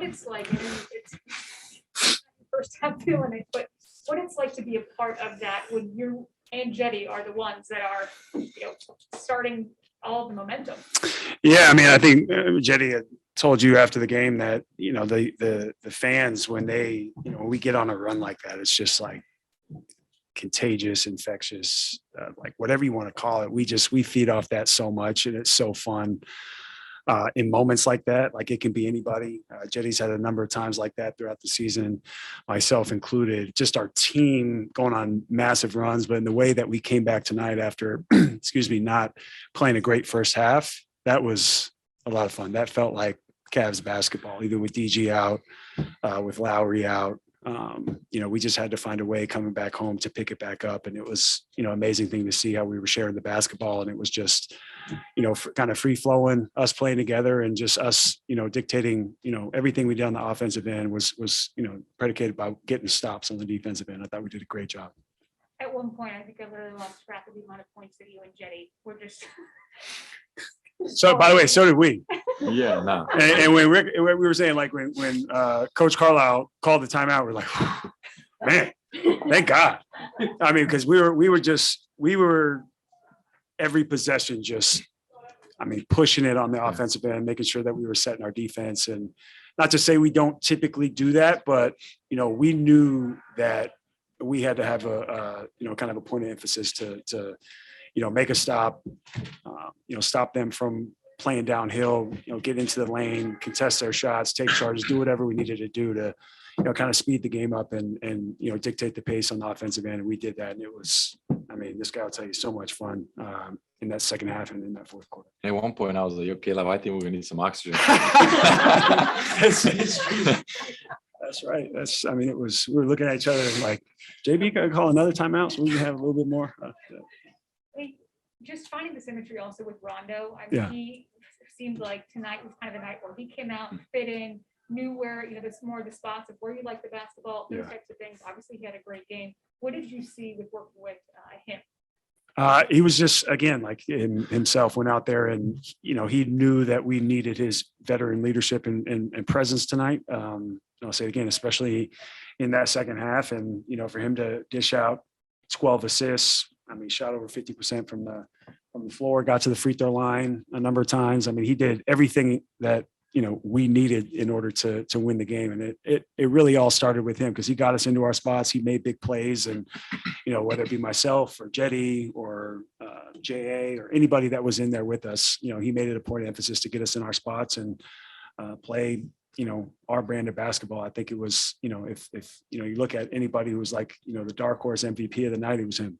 what it's like. I mean, it's first time feeling it, but what it's like to be a part of that when you and Cedi are the ones that are, starting all the momentum. Yeah, I mean, I think Cedi had told you after the game that the fans when when we get on a run like that, it's just like contagious, infectious, like whatever you want to call it. We feed off that so much, and it's so fun. In moments like that, like it can be anybody. Cedi's had a number of times like that throughout the season, myself included, just our team going on massive runs. But in the way that we came back tonight after, not playing a great first half, that was a lot of fun. That felt like Cavs basketball, even with DG out, with Lowry out. We just had to find a way coming back home to pick it back up. And it was, amazing thing to see how we were sharing the basketball. And it was just, kind of free flowing, us playing together and just us, dictating, everything we did on the offensive end was, predicated by getting stops on the defensive end. I thought we did a great job. At one point, I think I literally lost track of the amount of points that you and Cedi were just. So, by the way, so did we. Yeah, no. And when we were saying, like, when Coach Carlisle called the timeout, we're like, man, thank God. I mean, because we were every possession pushing it on the offensive end, making sure that we were setting our defense. And not to say we don't typically do that, but, we knew that we had to have a kind of a point of emphasis to make a stop, stop them from playing downhill, get into the lane, contest their shots, take charges, do whatever we needed to do to, kind of speed the game up and dictate the pace on the offensive end. And we did that. And it was, this guy will tell you, so much fun in that second half and in that fourth quarter. At one point, I was like, okay, I think we're going to need some oxygen. That's right. We were looking at each other like, JB, can I call another timeout so we can have a little bit more? Just finding the symmetry also with Rondo. He seemed like tonight was kind of a night where he came out and fit in, knew where, there's more of the spots of where you like the basketball, those types of things. Obviously, he had a great game. What did you see with working with him? He was just, again, like himself, went out there and, he knew that we needed his veteran leadership and presence tonight. I'll say it again, especially in that second half. And, for him to dish out 12 assists, shot over 50% from the floor, got to the free throw line a number of times. He did everything that, we needed in order to win the game. And it really all started with him because he got us into our spots. He made big plays. And, whether it be myself or Cedi or JA or anybody that was in there with us, he made it a point of emphasis to get us in our spots and play, our brand of basketball. I think it was, if you look at anybody who was like, the dark horse MVP of the night, it was him.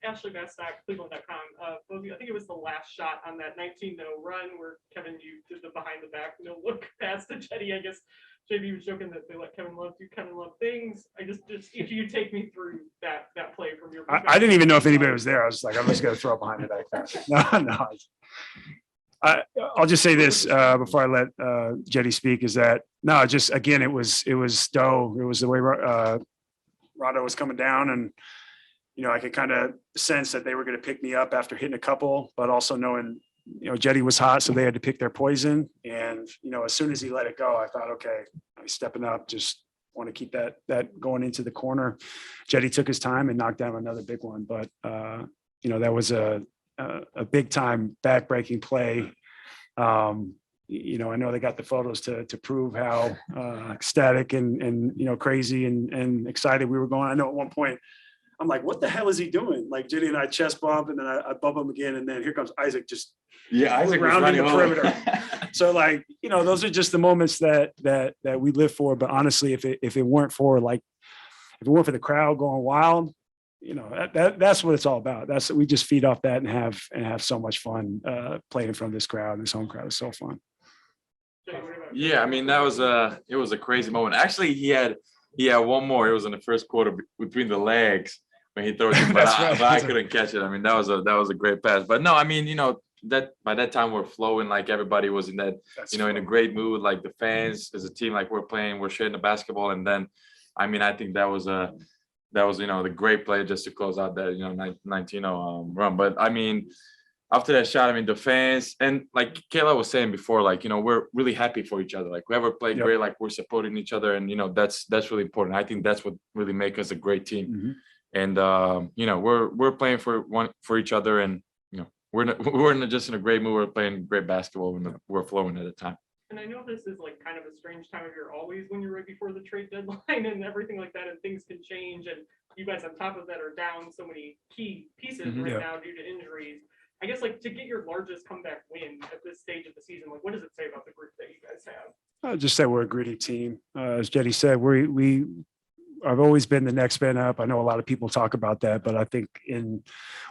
Ashley Bastock, Cleveland.com. Both I think it was the last shot on that 19-0 run where Kevin, you did the behind the back, look past to Cedi. I guess JB was joking that they let Kevin Love do Kevin Love things. I just if you take me through that play from your perspective. I didn't even know if anybody was there. I was like, I'm just going to throw it behind the back pass. No. I'll just say this before I let Cedi speak is that, no, just, again, it was Stowe. It was the way Rondo was coming down and, I could kind of sense that they were going to pick me up after hitting a couple, but also knowing, Cedi was hot, so they had to pick their poison. And, as soon as he let it go, I thought, okay, I'm stepping up, just want to keep that going into the corner. Cedi took his time and knocked down another big one. But, that was a big time back-breaking play. I know they got the photos to prove how ecstatic and crazy and excited we were going. I know at one point, I'm like, what the hell is he doing? Like Cedi and I chest bump, and then I bump him again, and then here comes Isaac just Isaac rounding the perimeter. So those are just the moments that we live for. But honestly, if it weren't for the crowd going wild, that's what it's all about. We just feed off that and have so much fun playing in front of this crowd. This home crowd is so fun. Yeah, it was a crazy moment. Actually, he had one more. It was in the first quarter between the legs when he throws it, but I couldn't catch it. That was a great pass. But no, that by that time we're flowing, like everybody was in that, in a great mood, like the fans as a team, like we're sharing the basketball. And then, I think that was the great play just to close out that, 19-0 run. But after that shot, I mean, the fans, and like Kayla was saying before, like, you know, we're really happy for each other. Like, whoever played great, like, we're supporting each other. And, you know, that's really important. I think that's what really makes us a great team. Mm-hmm. And, you know, we're playing for each other. And, you know, we're not just in a great mood. We're playing great basketball and we're flowing at a time. And I know this is like kind of a strange time of year always when you're right before the trade deadline and everything like that, and things can change. And you guys on top of that are down so many key pieces right now due to injuries. I guess like to get your largest comeback win at this stage of the season, like what does it say about the group that you guys have? Just that we're a gritty team. As Cedi said, I've always been the next man up. I know a lot of people talk about that, but I think in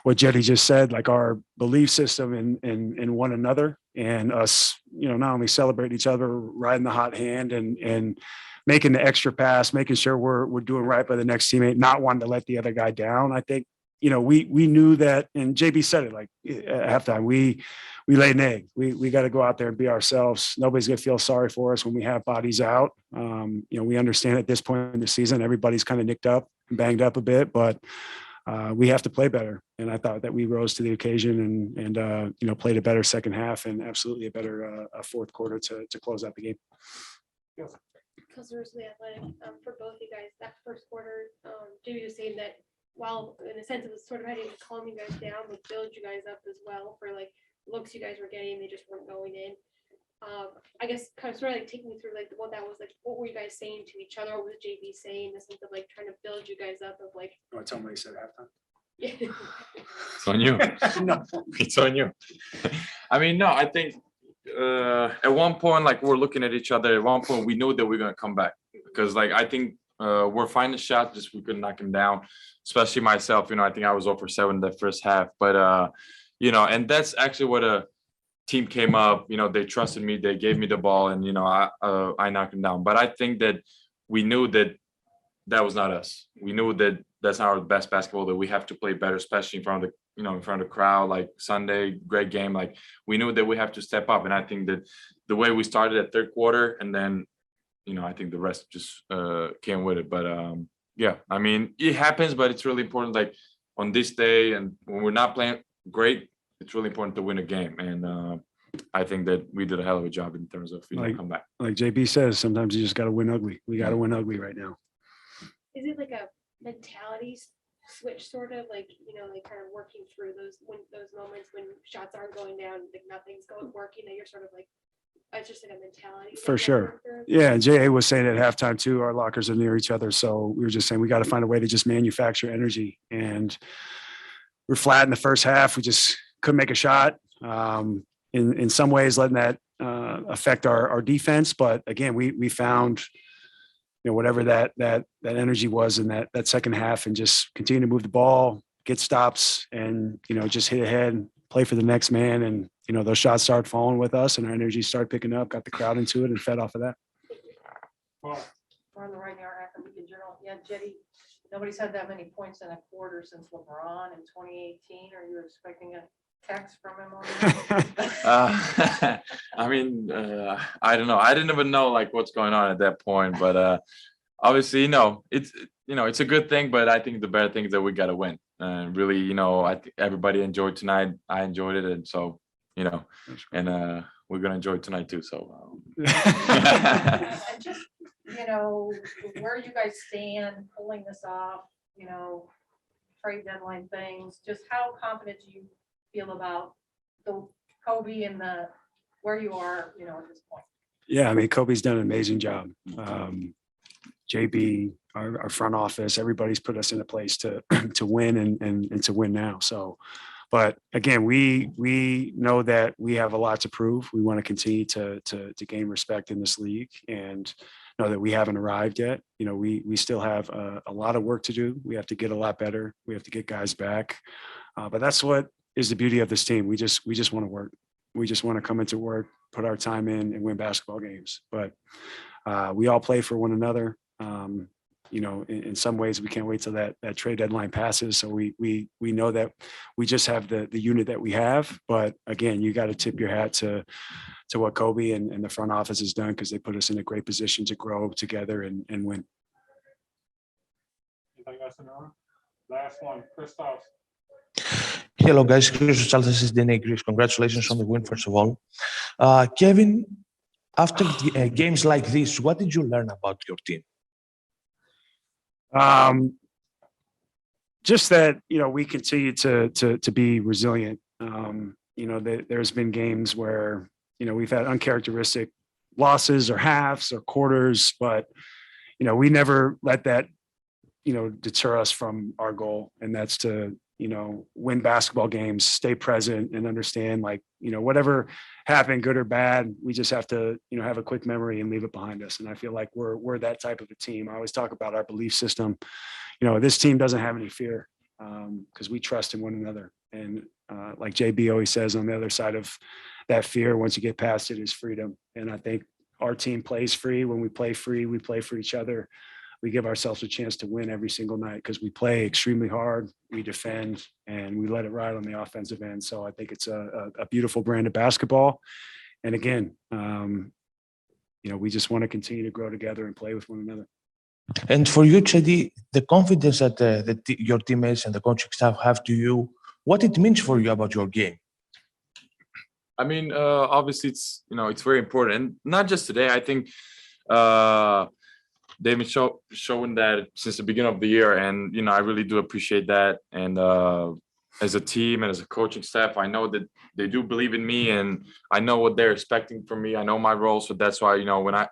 what Cedi just said, like our belief system in one another and us, you know, not only celebrating each other, riding the hot hand and making the extra pass, making sure we're doing right by the next teammate, not wanting to let the other guy down. I think, you know, we knew that, and JB said it like at halftime, we laid an egg. We got to go out there and be ourselves. Nobody's going to feel sorry for us when we have bodies out. You know, we understand at this point in the season, everybody's kind of nicked up and banged up a bit, but we have to play better. And I thought that we rose to the occasion and you know, played a better second half and absolutely a better fourth quarter to close out the game. Customers of the Athletic, for both you guys, that first quarter, JB was saying that while in a sense it was sort of having to calm you guys down, would build you guys up as well for like looks you guys were getting, they just weren't going in. I guess kind of sort of like taking me through like what that was like, what were you guys saying to each other? What was JB saying in the sense of like trying to build you guys up of like, You want to tell me what he said at halftime? It's on you. No. It's on you. I mean, no, I think at one point, like we're looking at each other. At one point, we knew that we're gonna come back because, like, I think we're finding shot, just we couldn't knock him down. Especially myself, you know, I think I was 0 for 7 the first half. But you know, and that's actually what a team came up. You know, they trusted me, they gave me the ball, and you know, I knocked him down. But I think that we knew that that was not us. We knew that that's not our best basketball. That we have to play better, especially in front of the, you know, in front of the crowd. Like Sunday, great game. Like we knew that we have to step up, and I think that the way we started at third quarter, and then, you know, I think the rest just came with it. But yeah, I mean, it happens, but it's really important. Like on this day, and when we're not playing great, it's really important to win a game. And I think that we did a hell of a job in terms of, you know, come back. Like JB says, sometimes you just got to win ugly. We got to win ugly right now. is it like a mentality switch sort of like, you know, like kind of working through those moments when shots aren't going down, like nothing's working, that you're sort of like, it's just like a mentality. For sure. Yeah. And JA was saying at halftime too, our lockers are near each other. So we were just saying, we got to find a way to just manufacture energy, and we're flat in the first half. We just couldn't make a shot. In some ways letting that affect our defense. But again, we found, you know, whatever that energy was in that second half, and just continue to move the ball, get stops, and, you know, just hit ahead, play for the next man. And, you know, those shots started falling with us, and our energy started picking up, got the crowd into it, and fed off of that. We're on the right now, Akron Beacon Journal. Yeah, Cedi, nobody's had that many points in a quarter since LeBron in 2018. Are you expecting a text from him on that? I mean, I don't know. I didn't even know like what's going on at that point, but obviously, you know, it's a good thing. But I think the better thing is that we got to win. And really, you know, I think everybody enjoyed tonight. I enjoyed it, and so, you know, and we're gonna enjoy it tonight too. So, And just, you know, where you guys stand pulling this off, you know, trade deadline things, just how confident do you feel about the Kobe and the where you are, you know, at this point? Yeah, I mean, Kobe's done an amazing job. JB, our front office, everybody's put us in a place to win and to win now. So, but again, we know that we have a lot to prove. We want to continue to gain respect in this league, and know that we haven't arrived yet. You know, we still have a lot of work to do. We have to get a lot better. We have to get guys back. But that's what is the beauty of this team. We just want to work. We just want to come into work, put our time in, and win basketball games. But we all play for one another. You know, in some ways, we can't wait till that trade deadline passes. So we know that we just have the unit that we have. But again, you got to tip your hat to what Kobe and the front office has done, because they put us in a great position to grow together and win. Anything else in the room? Last one, Christoph. Hello, guys. Chris Charles, this is Dene Chris. Congratulations on the win, first of all. Kevin, after games like this, what did you learn about your team? Just that, we continue to be resilient. There's been games where, we've had uncharacteristic losses or halves or quarters, but, we never let that, deter us from our goal. And that's to, win basketball games, stay present and understand whatever happened, good or bad, we just have to, have a quick memory and leave it behind us. And I feel like we're that type of a team. I always talk about our belief system. This team doesn't have any fear because we trust in one another. And like JB always says, on the other side of that fear, once you get past it, is freedom. And I think our team plays free. When we play free, we play for each other. We give ourselves a chance to win every single night because we play extremely hard, we defend, and we let it ride on the offensive end. So I think it's a beautiful brand of basketball. And again, we just want to continue to grow together and play with one another. And for you, Cedi, the confidence that your teammates and the coaching staff have to you, what it means for you about your game? I mean, obviously, it's very important, and not just today. I think they've been showing that since the beginning of the year, and I really do appreciate that. And as a team and as a coaching staff, I know that they do believe in me, and I know what they're expecting from me. I know my role, so that's why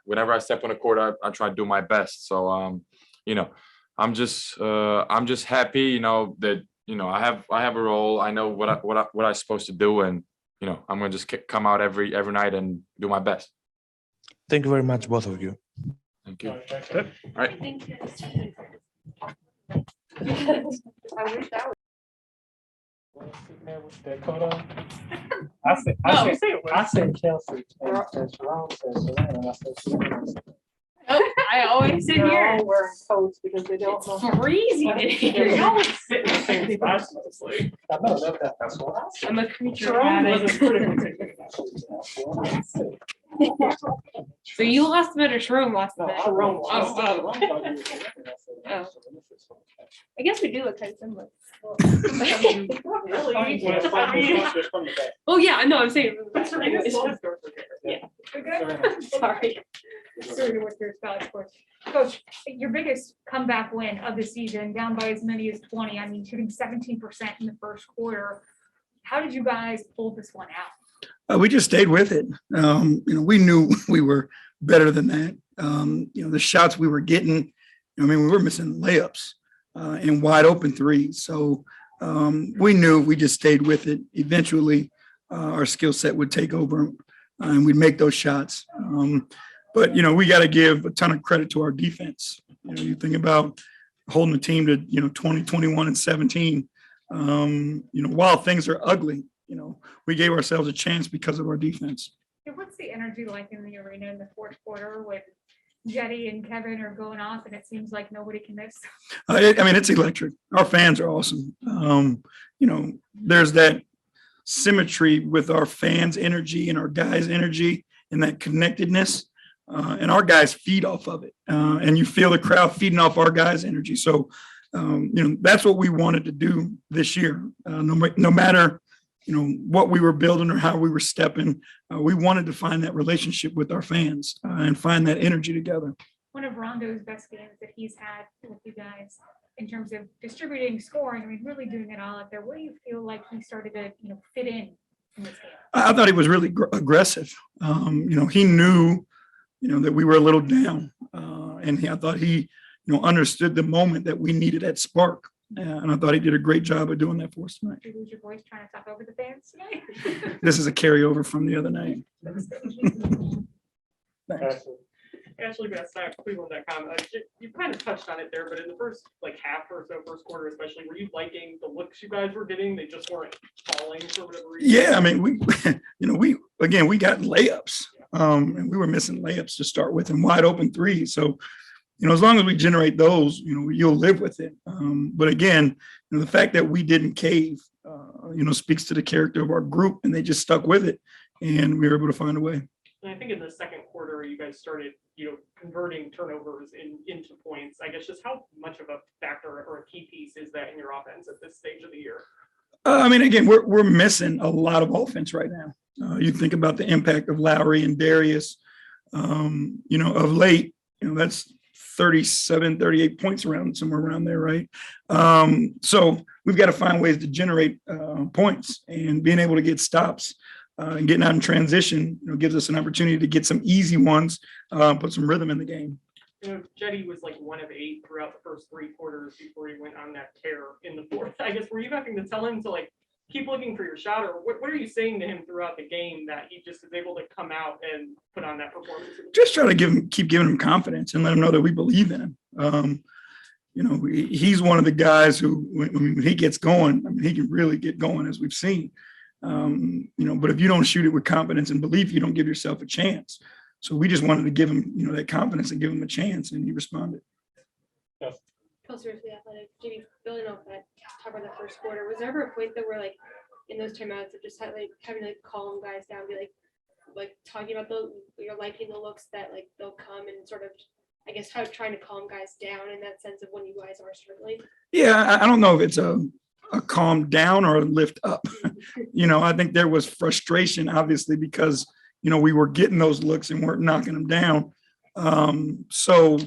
whenever I step on the court, I try to do my best. So I'm just happy, that I have a role. I know what I'm supposed to do, and I'm gonna just come out every night and do my best. Thank you very much, both of you. Thank you. All right. Thank you. I wish that was. Dakota. I said Chelsea. And Sharon said Savannah. And I said Savannah. I always sit They're here. all wearing coats because they don't know. It's freezing in They here. always sit in the same spots mostly. I know that's what I said. I'm a creature of Sharon wasn't habit. critically So you lost them at a shroom last No, night. I wrote. Oh. I guess we do look kind of similar. Oh, yeah, I know, I'm saying. That's right. Anyways. Yeah. We're good? Sorry. Sorry to work your spelling course. Coach, your biggest comeback win of the season, down by as many as 20, I mean, shooting 17% in the first quarter. How did you guys pull this one out? We just stayed with it. We knew we were better than that. The shots we were getting, we were missing layups and wide open threes. So we knew we just stayed with it. Eventually, our skill set would take over and we'd make those shots. But we got to give a ton of credit to our defense. You think about holding the team to 20, 21, and 17. While things are ugly, we gave ourselves a chance because of our defense. What's the energy like in the arena in the fourth quarter when Cedi and Kevin are going off and it seems like nobody can miss? It's electric. Our fans are awesome. There's that symmetry with our fans' energy and our guys' energy and that connectedness. And our guys feed off of it. And you feel the crowd feeding off our guys' energy. So, that's what we wanted to do this year. No matter, what we were building or how we were stepping, we wanted to find that relationship with our fans and find that energy together. One of Rondo's best games that he's had with you guys in terms of distributing, scoring, really doing it all out there. Where do you feel like he started to, fit in this game? I thought he was really aggressive. He knew, that we were a little down. And I thought he, understood the moment that we needed that spark. And I thought he did a great job of doing that for us tonight. Did you lose your voice trying to talk over the fans tonight? This is a carryover from the other night. Thanks. Ashley Bickerstaff, Cleveland.com. You kind of touched on it there, but in the first half or so, first quarter especially, were you liking the looks you guys were getting? They just weren't falling for whatever reason. Yeah, we got layups, and we were missing layups to start with and wide open threes. So, as long as we generate those, you'll live with it. But again, the fact that we didn't cave, speaks to the character of our group, and they just stuck with it, and we were able to find a way. And I think in the second quarter, you guys started, converting turnovers into points. I guess just how much of a factor or a key piece is that in your offense at this stage of the year? I mean, again, we're missing a lot of offense right now. You think about the impact of Lowry and Darius, of late, that's 37, 38 points around somewhere around there, right? So we've got to find ways to generate points, and being able to get stops and getting out in transition, gives us an opportunity to get some easy ones, put some rhythm in the game. Cedi was like 1 of 8 throughout the first 3 quarters before he went on that tear in the fourth. I guess, were you having to tell him to like keep looking for your shot, or what are you saying to him throughout the game that he just is able to come out and put on that performance? Just try to keep giving him confidence and let him know that we believe in him. He's one of the guys who, when he gets going, I mean, he can really get going, as we've seen. But if you don't shoot it with confidence and belief, you don't give yourself a chance. So we just wanted to give him, that confidence and give him a chance, and he responded. Seriously athletic, Jimmy, building off that, talk about the first quarter, was there ever a point that we're like in those timeouts of just having to calm guys down, be like talking about you're liking the looks that like they'll come and sort of, I guess, how trying to calm guys down in that sense of when you guys are struggling? Yeah, I don't know if it's a calm down or a lift up. I think there was frustration, obviously, because we were getting those looks and weren't knocking them down. So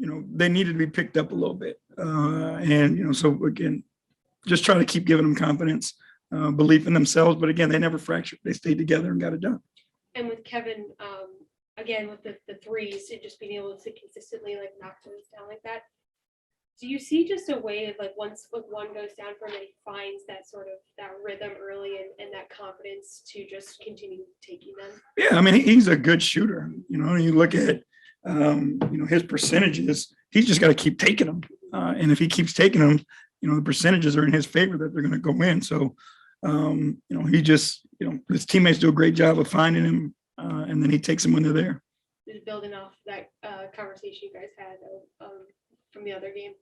they needed to be picked up a little bit. So again, just try to keep giving them confidence, belief in themselves. But again, they never fractured. They stayed together and got it done. And with Kevin, again, with the threes, and just being able to consistently like knock those down like that, do you see just a way of like once one goes down for him, and he finds that sort of that rhythm early and that confidence to just continue taking them? Yeah, I mean, he's a good shooter. You look at his percentages, he's just got to keep taking them. And if he keeps taking them, the percentages are in his favor that they're going to go in. So, he just, his teammates do a great job of finding him, and then he takes them when they're there. Just building off that conversation you guys had from the other game.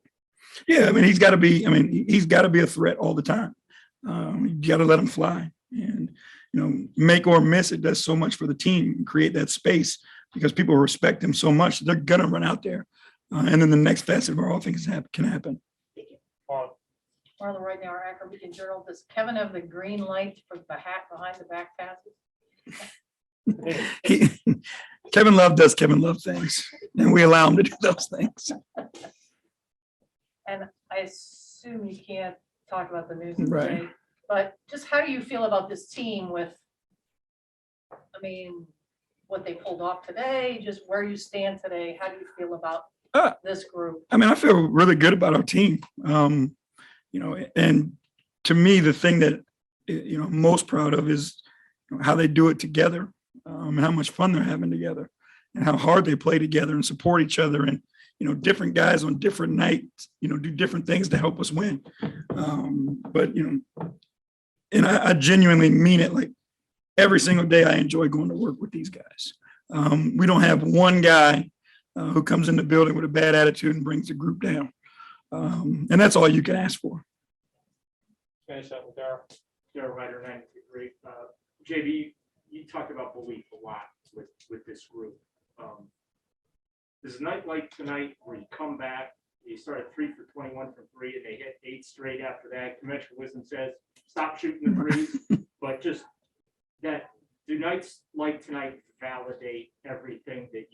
Yeah, I mean, he's got to be a threat all the time. You got to let him fly, and, make or miss, it does so much for the team and create that space, because people respect him so much, they're going to run out there. And then the next facet of our offense can happen. Marla, right now, our Akron Beacon Journal, does Kevin have the green light for the hat behind the back passes? Kevin Love does Kevin Love things, and we allow him to do those things. And I assume you can't talk about the news of the Right. day, but just how do you feel about this team with, what they pulled off today, just where you stand today? How do you feel about this group? I feel really good about our team. And to me, the thing that, I'm most proud of is how they do it together, and how much fun they're having together, and how hard they play together and support each other. And, different guys on different nights, do different things to help us win. But I genuinely mean it. Like, every single day I enjoy going to work with these guys. We don't have one guy who comes in the building with a bad attitude and brings the group down. And that's all you can ask for. Finish up with Daryl Ryder, 93. JB, you talked about belief a lot with this group. There's a night like tonight where you come back, you started 3 for 21 from 3, and they hit 8 straight after that. Conventional wisdom says, stop shooting the threes, but just that, do nights like tonight validate everything that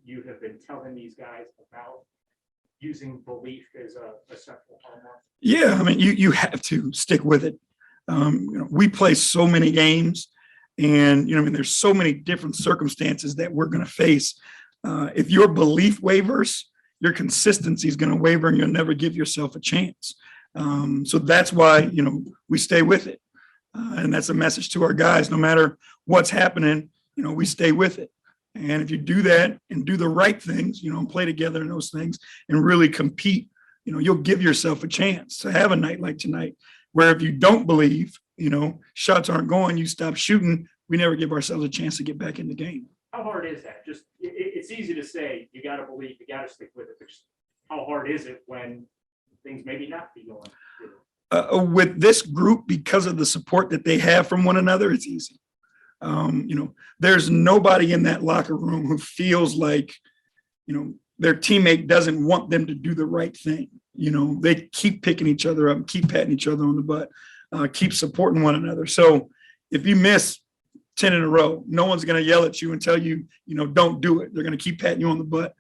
you have been telling these guys about using belief as a central hallmark? Yeah, you have to stick with it. We play so many games, and there's so many different circumstances that we're going to face. If your belief wavers, your consistency is going to waver, and you'll never give yourself a chance. So that's why we stay with it, and that's a message to our guys. No matter what's happening, we stay with it. And if you do that and do the right things, and play together in those things and really compete, you'll give yourself a chance to have a night like tonight, where if you don't believe, shots aren't going, you stop shooting, we never give ourselves a chance to get back in the game. How hard is that? Just, it's easy to say, you got to believe, you got to stick with it. But just how hard is it when things maybe not be going? With this group, because of the support that they have from one another, it's easy. There's nobody in that locker room who feels like, their teammate doesn't want them to do the right thing. They keep picking each other up, keep patting each other on the butt. keep supporting one another. So if you miss 10 in a row, no one's going to yell at you and tell you, don't do it. They're going to keep patting you on the butt.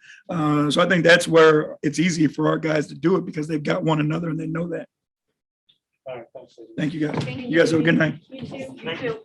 So I think that's where it's easy for our guys to do it because they've got one another and they know that. All right, thanks. Thank you guys. Thank You guys have a good night. You too. Thank you.